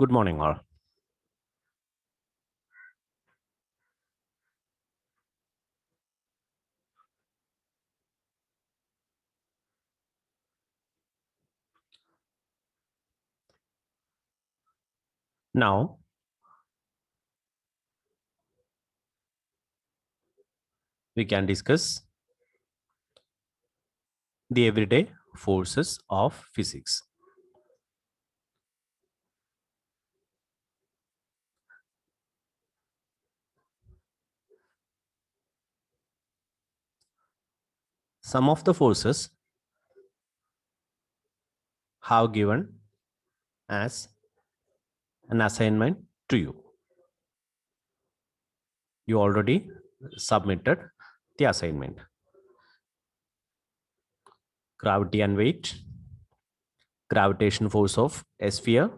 Good morning, all. Now, we can discuss the everyday forces of physics. Some of the forces have given as an assignment to you. You already submitted the assignment. Gravity and weight, gravitation force of a sphere,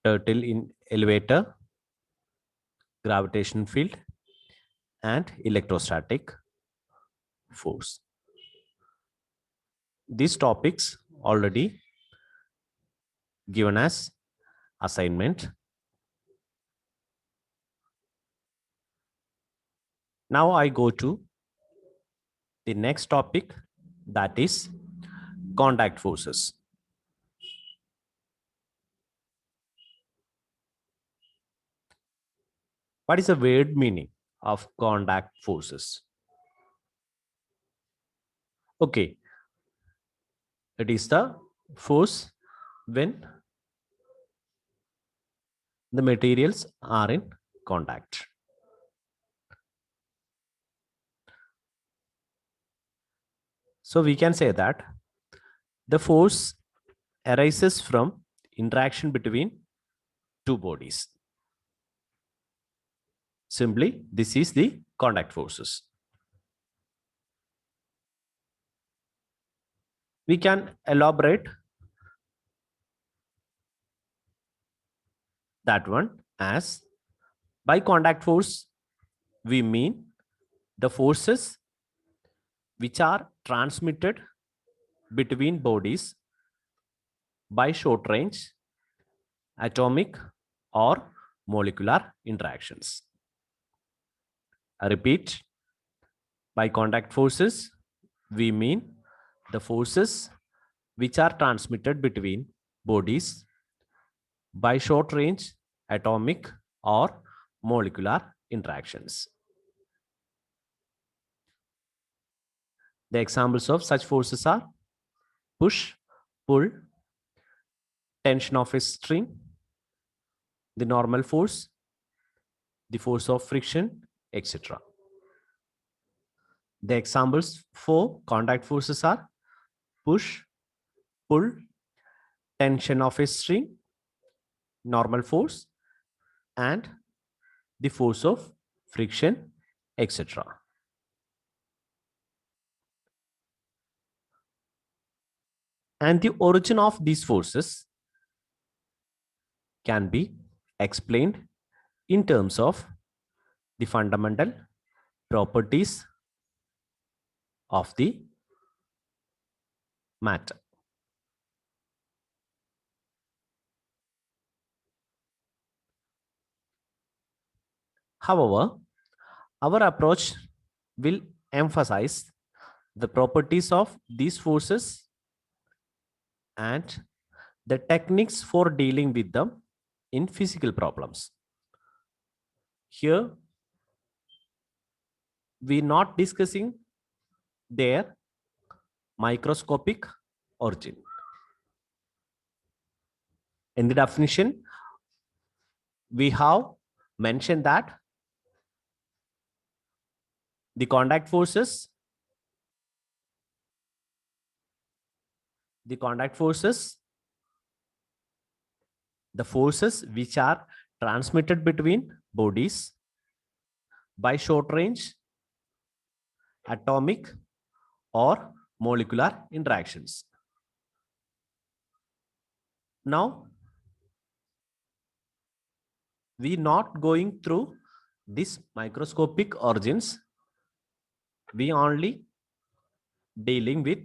turtle in elevator, gravitation field, and electrostatic force. These topics already given as assignment. Now I go to the next topic, that is contact forces. What is the word meaning of contact forces? Okay, it is the force when the materials are in contact. So we can say that the force arises from interaction between two bodies. Simply, this is the contact forces. We can elaborate that one as, by contact force, we mean the forces which are transmitted between bodies by short range, atomic, or molecular interactions. I repeat, by contact forces, we mean the forces which are transmitted between bodies by short range, atomic, or molecular interactions. The examples of such forces are push, pull, tension of a string, the normal force, the force of friction, etc. The examples for contact forces are push, pull, tension of a string, normal force, and the force of friction, etc. And the origin of these forces can be explained in terms of the fundamental properties of the matter. However, our approach will emphasize the properties of these forces and the techniques for dealing with them in physical problems. Here, we're not discussing their microscopic origin. In the definition, we have mentioned that the contact forces, the forces which are transmitted between bodies by short range, atomic, or molecular interactions. Now, we not going through this microscopic origins. We only dealing with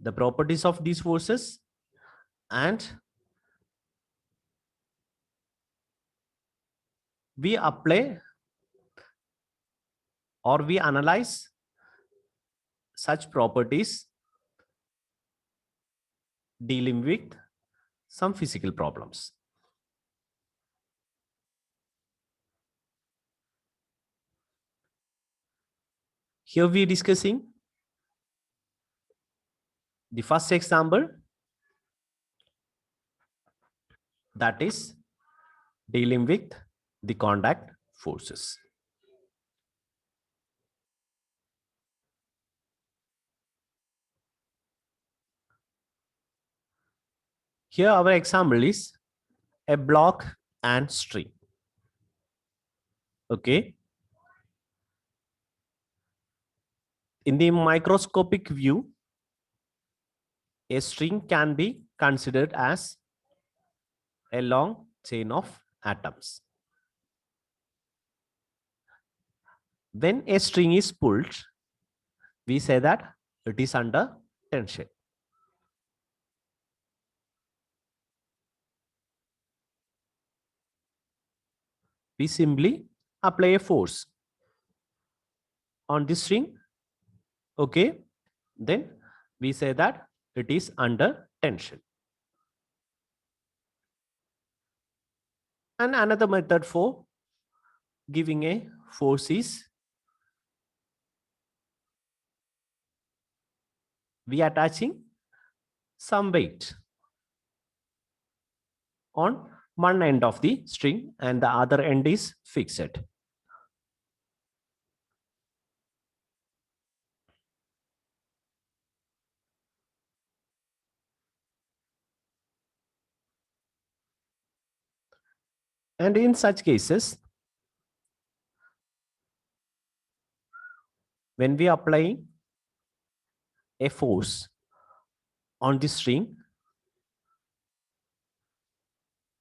the properties of these forces and we apply or we analyze such properties dealing with some physical problems. Here we are discussing the first example, that is dealing with the contact forces. Here our example is a block and string. Okay. In the microscopic view, a string can be considered as a long chain of atoms. When a string is pulled, we say that it is under tension. We simply apply a force on the string. Okay. Then we say that it is under tension. And another method for giving a force is we attaching some weight on one end of the string and the other end is fixed. And in such cases, when we apply a force on the string,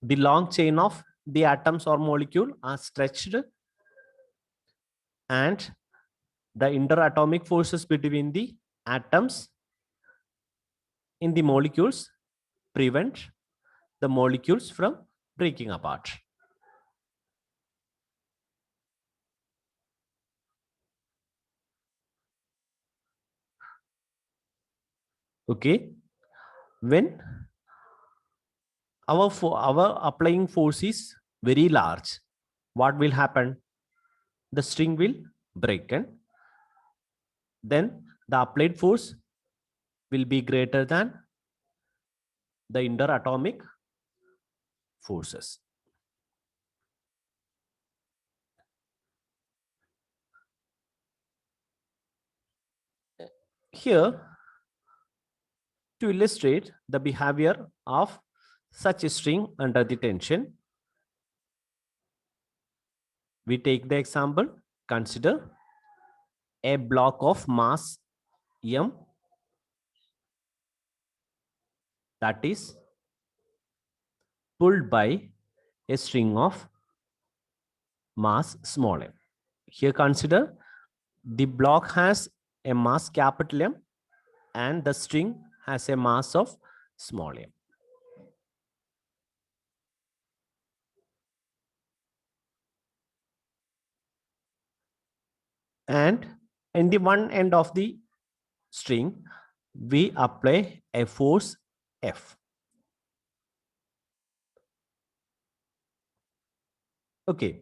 the long chain of the atoms or molecule are stretched and the interatomic forces between the atoms in the molecules prevent the molecules from breaking apart. Okay. When our applying force is very large, what will happen? The string will break and then the applied force will be greater than the interatomic forces. Here, to illustrate the behavior of such a string under the tension, we take the example, consider a block of mass m that is pulled by a string of mass small m. Here consider the block has a mass capital M and the string has a mass of small m. And in the one end of the string, we apply a force F. Okay.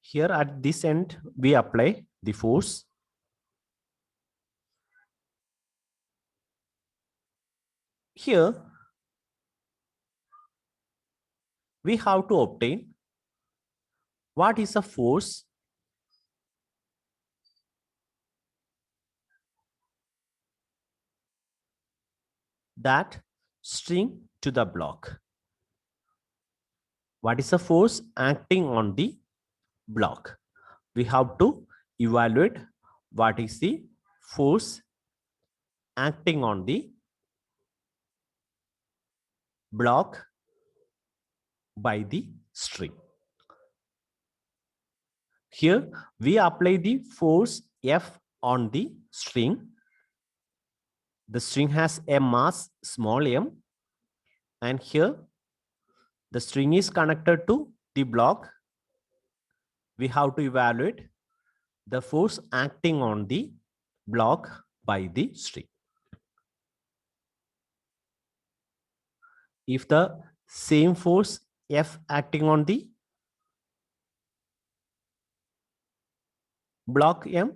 Here at this end, we apply the force. Here, we have to obtain what is a force that string to the block. What is a force acting on the block? We have to evaluate what is the force acting on the block by the string. Here we apply the force F on the string. The string has a mass small m and here the string is connected to the block. We have to evaluate the force acting on the block by the string. If the same force F acting on the block M,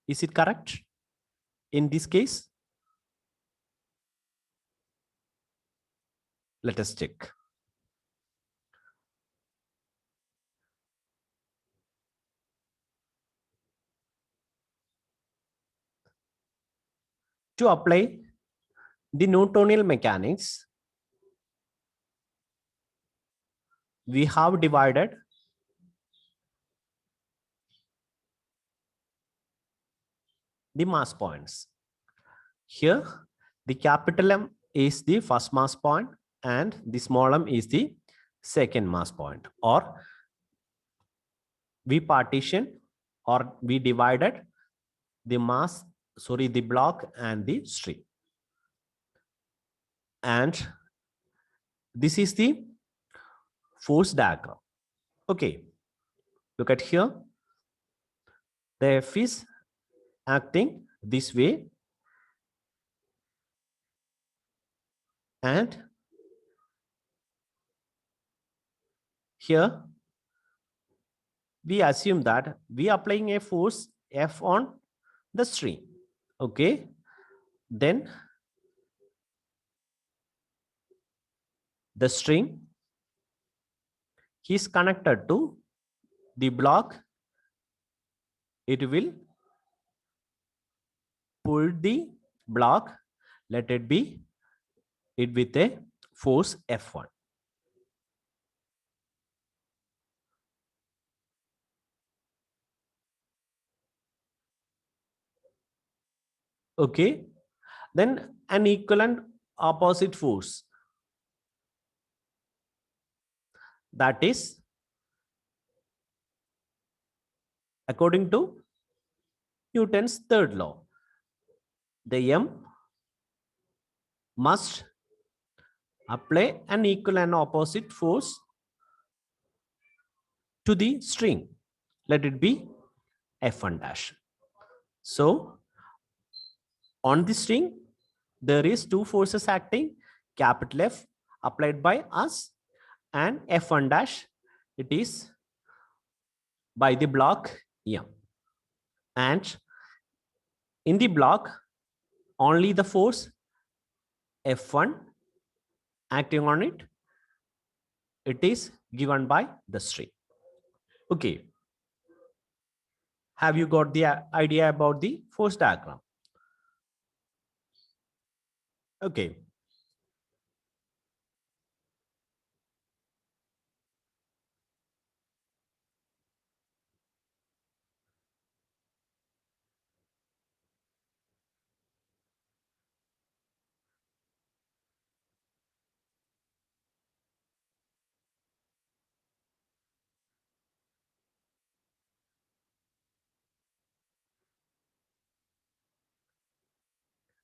is it correct in this case? Let us check. To apply the Newtonian mechanics, we have divided the mass points. Here, the capital M is the first mass point and the small m is the second mass point, or we partition or we divided the the block and the string. And this is the force diagram. Okay, look at here. The F is acting this way and here we assume that we are applying a force F on the string. Okay, then the string is connected to the block. It will pull the block, let it be it with a force F1. Okay, then an equivalent opposite force, that is according to Newton's third law, the M must apply an equal and opposite force to the string, let it be F1 dash. So on the string there is two forces acting, capital F applied by us and F1 dash, it is by the block M. And in the block only the force F1 acting on it, it is given by the string. Okay, have you got the idea about the force diagram? Okay,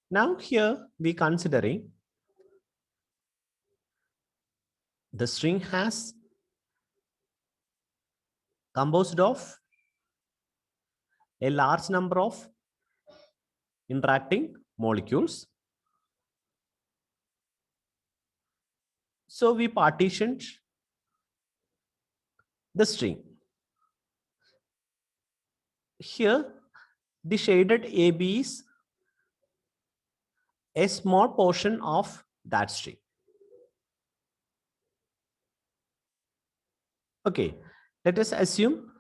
now here we considering the string has composed of a large number of interacting molecules. So we partitioned the string. Here the shaded AB is a small portion of that string. Okay, let us assume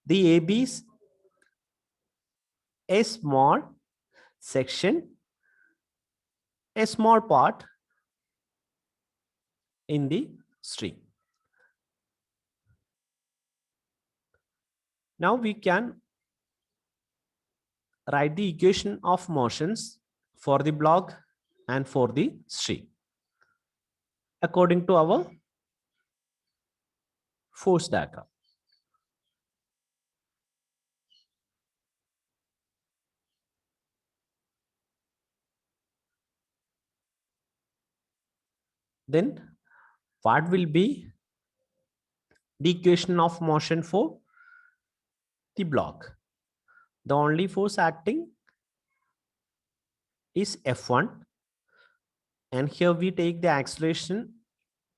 the AB is a small section, a small part in the string. Now we can write the equation of motions for the block and for the string according to our force diagram. Then what will be the equation of motion for the block? The only force acting is F1, and here we take the acceleration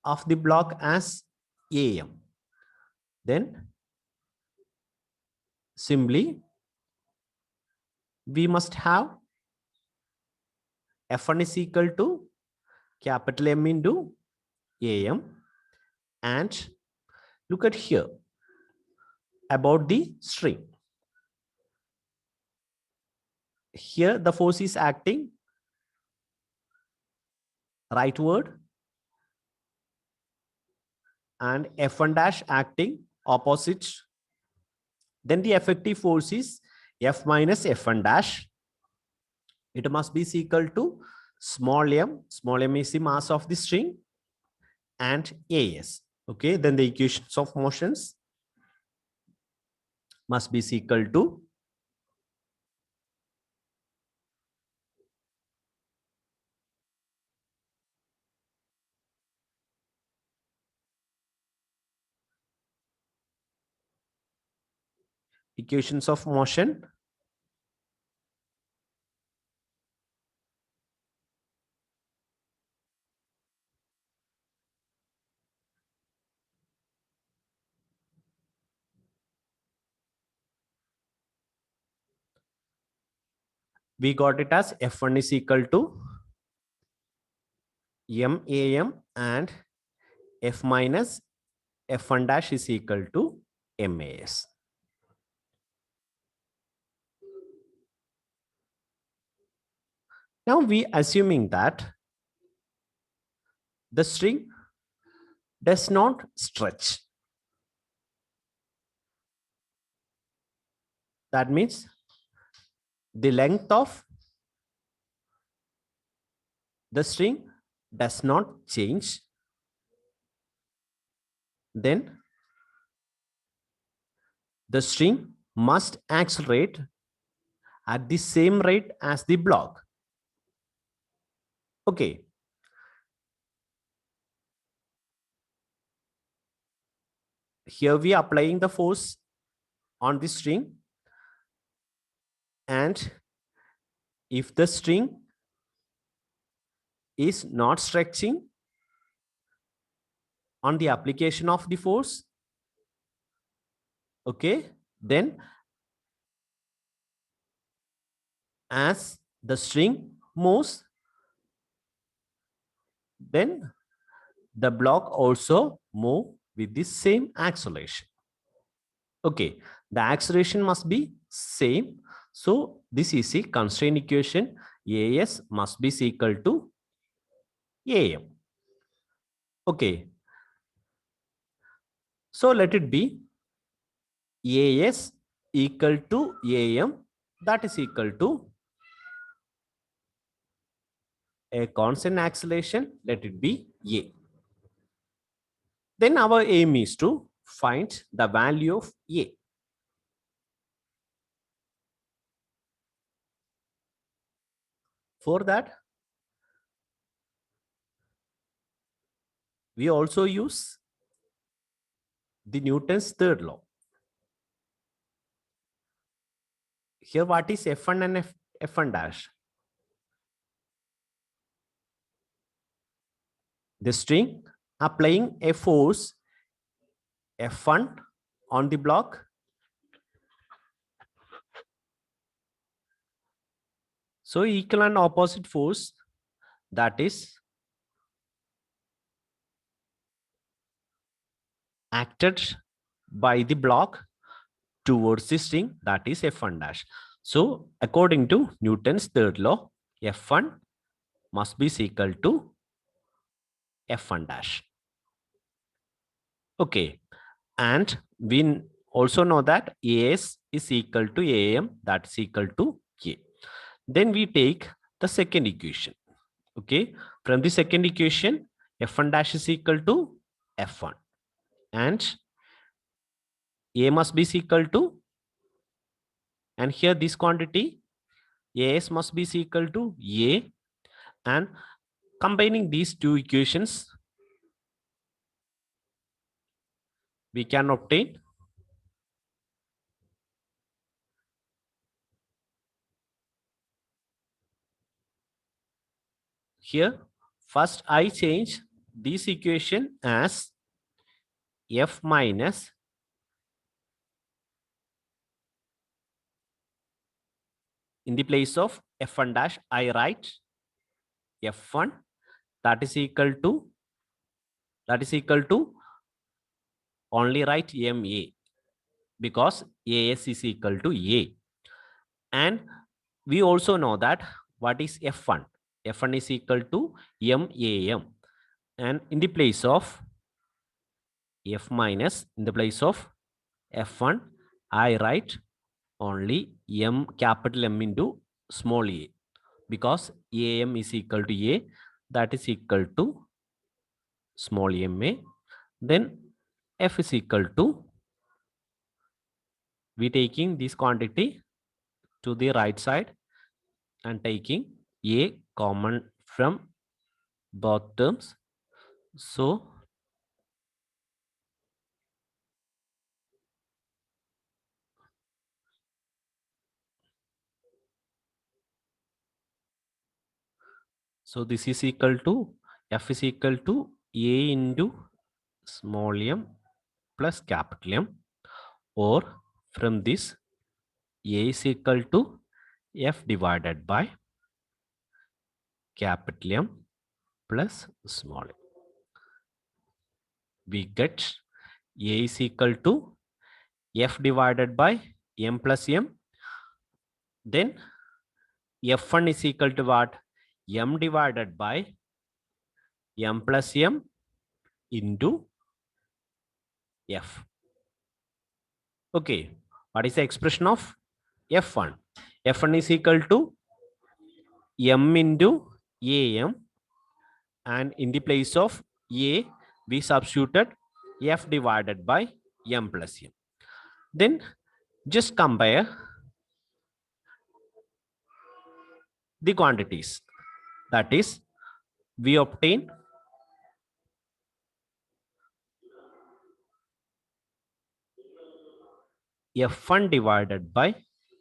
of the block as AM. Then simply we must have F1 is equal to capital M into AM. And look at here about the string. Here the force is acting rightward and F1 dash acting opposite. Then the effective force is F minus F1 dash. It must be equal to small m. Small m is the mass of the string and AS. Okay, then the equations of motions must be equal to equations of motion we got it as F1 is equal to MAM and F minus F1 dash is equal to MAS. Now we assuming that the string does not stretch. That means the length of the string does not change. Then the string must accelerate at the same rate as the block. Okay. Here we are applying the force on the string, and if the string is not stretching on the application of the force, okay, then as the string moves, then the block also move with the same acceleration. Okay, the acceleration must be same. So this is a constraint equation. AS must be equal to AM. Okay. So let it be AS equal to AM, that is equal to a constant acceleration, let it be A. Then our aim is to find the value of A. For that, we also use the Newton's third law. Here, what is F1 and F1 dash? The string applying a force F1 on the block. So equal and opposite force, that is acted by the block towards the string, that is F1 dash. So according to Newton's third law, F1 must be equal to F1 dash. Okay, and we also know that AS is equal to AM, that's equal to K. Then we take the second equation. Okay, from the second equation, F1 dash is equal to F1 and A must be equal to, and here this quantity AS must be equal to A, and combining these two equations we can obtain here. First, I change this equation as F minus in the place of F1 dash, I write F1 that is equal to only write MA because AS is equal to A. And we also know that what is F1? F1 is equal to MAM. And in the place of F minus, in the place of F1, I write only M, capital M into small a, because AM is equal to A, that is equal to small ma. Then F is equal to, we taking this quantity to the right side and taking A common from both terms. So this is equal to, F is equal to A into small m plus capital M, or from this A is equal to F divided by capital M plus small m. We get A is equal to F divided by M plus M. Then F1 is equal to what? M divided by M plus M into F. Okay. What is the expression of F1? F1 is equal to M into AM, and in the place of A, we substituted F divided by M plus M. Then just compare the quantities. That is, we obtain F1 divided by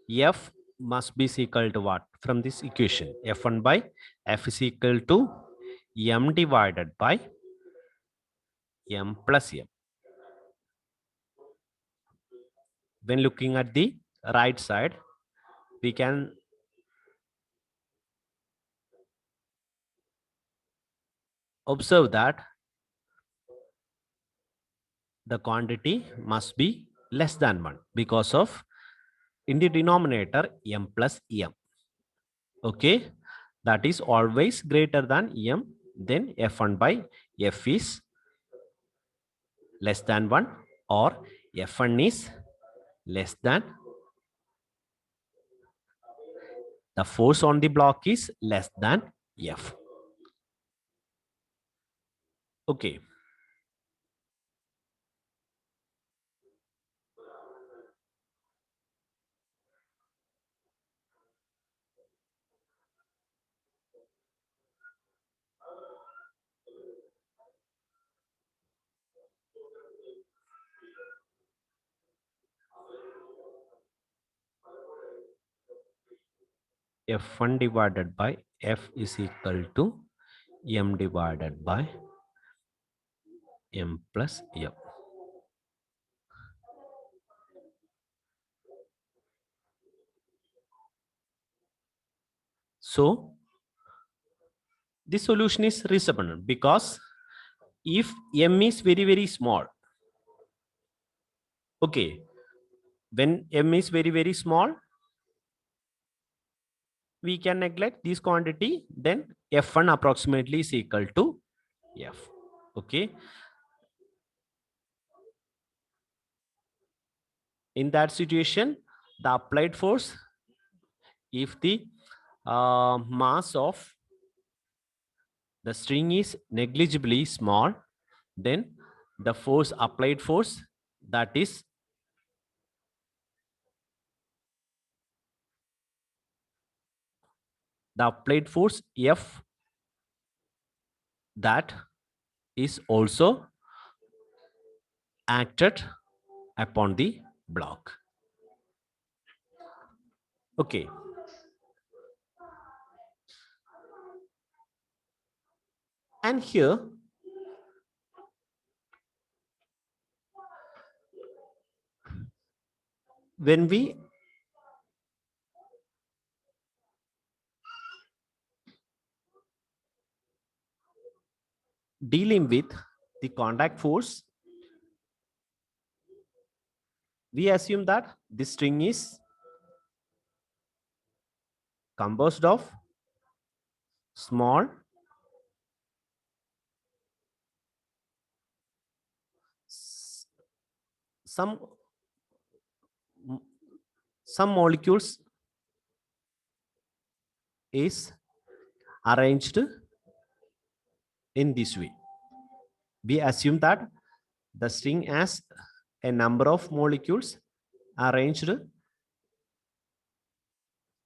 F must be equal to what? From this equation, F1 by F is equal to M divided by M plus M. When looking at the right side, we can observe that the quantity must be less than 1 because of in the denominator M plus M. Okay, that is always greater than M, then F1 by F is less than 1, or F1 is less than, the force on the block is less than F. Okay. F1 divided by F is equal to M divided by M plus M. So the solution is reasonable because if M is very, very small, okay, when M is very, very small, we can neglect this quantity, then F1 approximately is equal to F. Okay. In that situation, the applied force, if the mass of the string is negligibly small, then the force, applied force, that is the applied force F, that is also acted upon the block. Okay. And here, when we dealing with the contact force, we assume that this string is composed of small some some molecules is arranged in this way. We assume that the string has a number of molecules arranged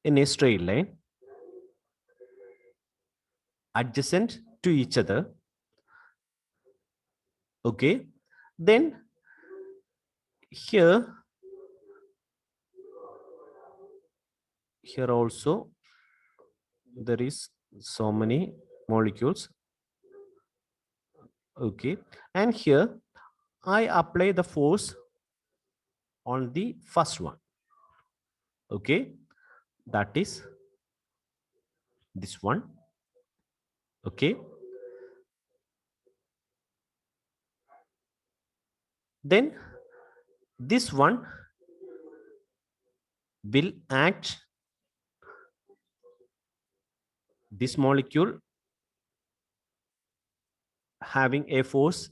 in a straight line adjacent to each other. Okay, then here also there is so many molecules. Okay, and here I apply the force on the first one. Okay, that is this one. Okay, then this one will act this molecule having a force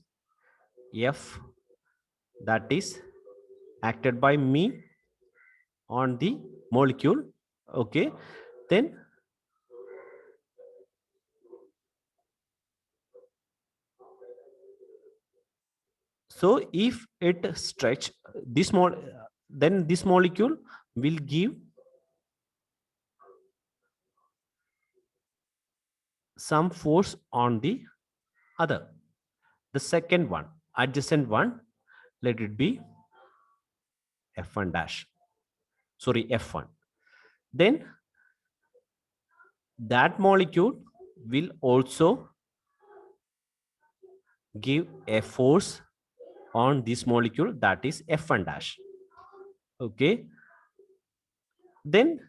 F that is acted by me on the molecule. Okay, then so if it stretch this then this molecule will give some force on the other, the second one, adjacent one, let it be F1 dash, sorry, F1. Then that molecule will also give a force on this molecule that is F1 dash. Okay, then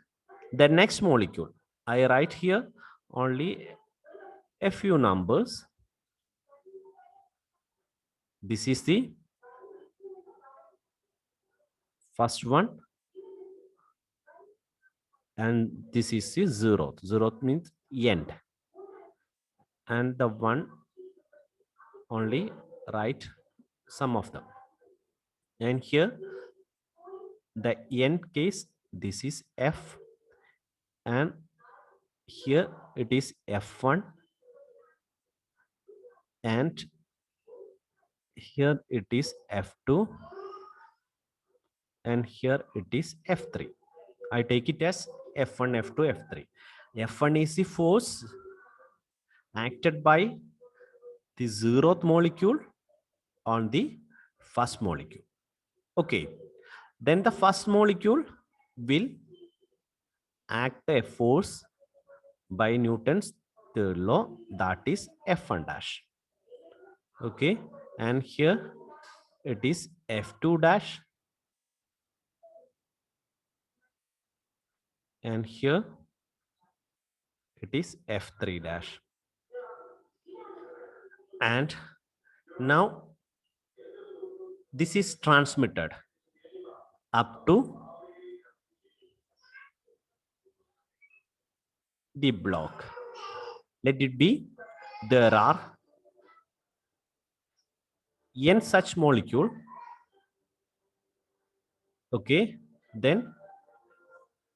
the next molecule, I write here only a few numbers. This is the first one, and this is the zeroth. Zeroth means end, and the one only write some of them. And here the end case, this is F, and here it is F1, and here it is F2, and here it is F3. I take it as F1, F2, F3. F1 is the force acted by the zeroth molecule on the first molecule. Okay, then the first molecule will act a force by Newton's third law, that is F1 dash. Okay, and here it is F2 dash, and here it is F3 dash. And now this is transmitted up to the block. Let it be there are n such molecule. Okay, then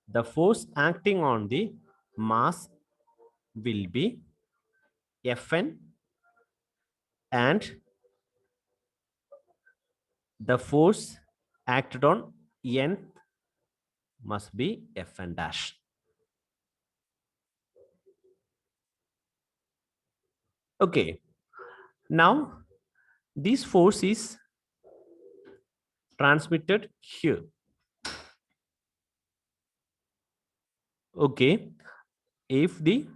the force acting on the mass will be Fn, and the force acted on n must be Fn dash. Okay, now this force is transmitted here. Okay, if the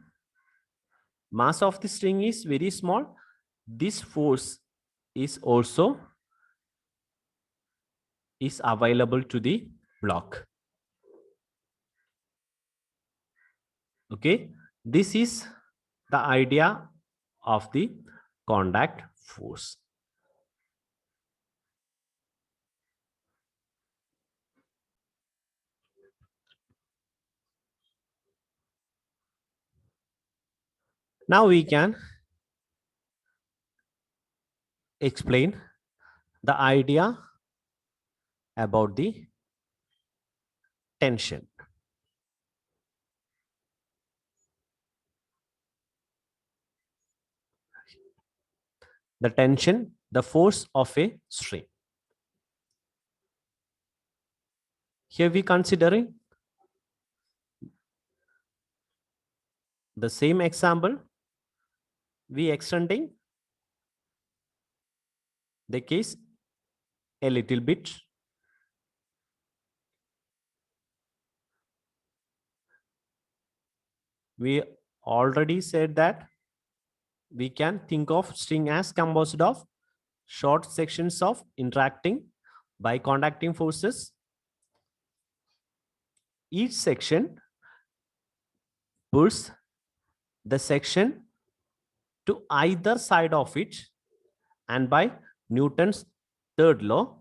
mass of the string is very small, this force is also is available to the block. Okay, this is the idea of the contact force. Now we can explain the idea about the tension. The tension, the force of a string. Here we considering the same example, we extending the case a little bit. We already said that we can think of string as composed of short sections of interacting by contacting forces. Each section pulls the section to either side of it, and by Newton's third law,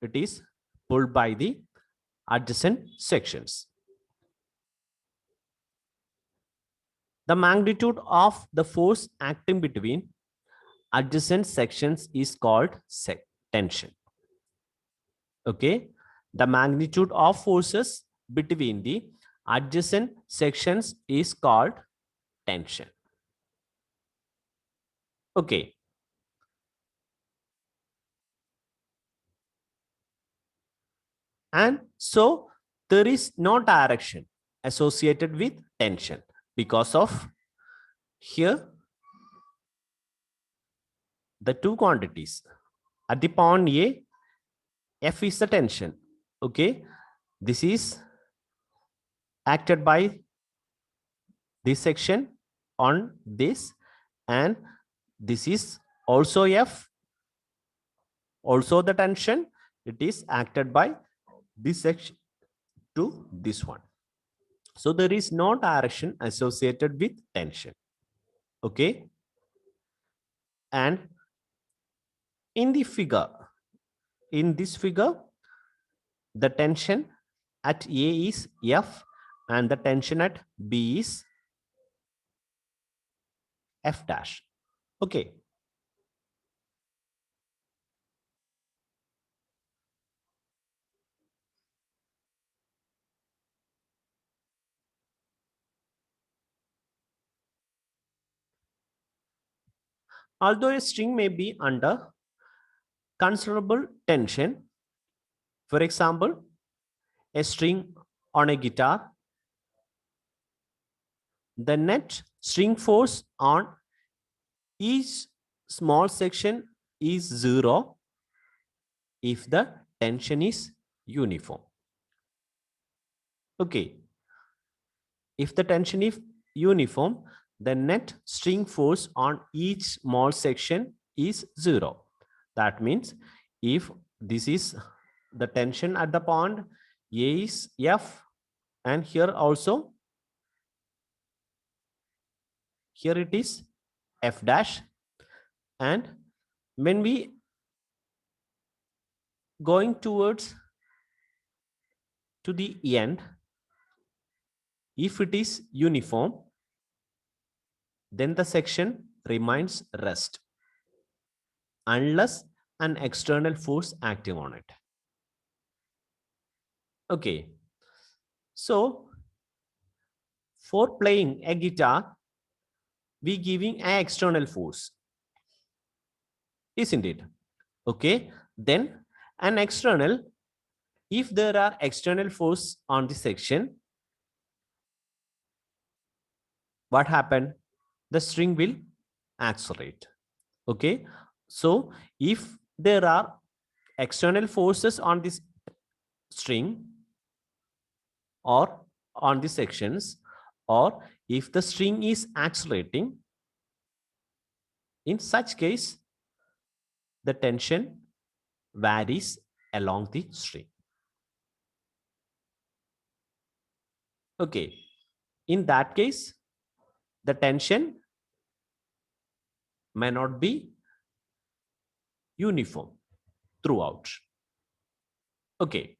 it is pulled by the adjacent sections. The magnitude of the force acting between adjacent sections is called tension. Okay, the magnitude of forces between the adjacent sections is called tension. Okay, and so there is no direction associated with tension because of here the two quantities at the point A, F is the tension. Okay, this is acted by this section on this, and this is also F, also the tension. It is acted by this section to this one. So there is no direction associated with tension. Okay, and in the figure, in this figure, the tension at A is F and the tension at B is F dash. Okay. Although a string may be under considerable tension, for example, a string on a guitar, the net string force on each small section is 0 if the tension is uniform. Okay, if the tension is uniform, the net string force on each small section is 0. That means if this is the tension at the point A is F, and here also, here it is F dash, and when we going towards to the end, if it is uniform, then the section remains rest unless an external force acting on it. Okay, so for playing a guitar, we giving an external force, isn't it? Okay, then an external, if there are external force on the section, what happened? The string will accelerate. Okay, so if there are external forces on this string or on the sections, or if the string is accelerating, in such case, the tension varies along the string. Okay, in that case, the tension may not be uniform throughout. Okay.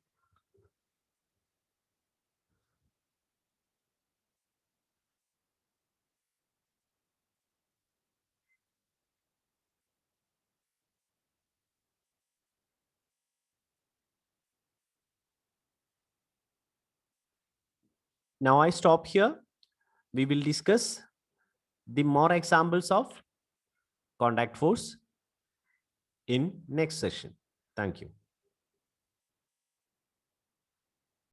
Now I stop here. We will discuss the more examples of contact force in next session. Thank you.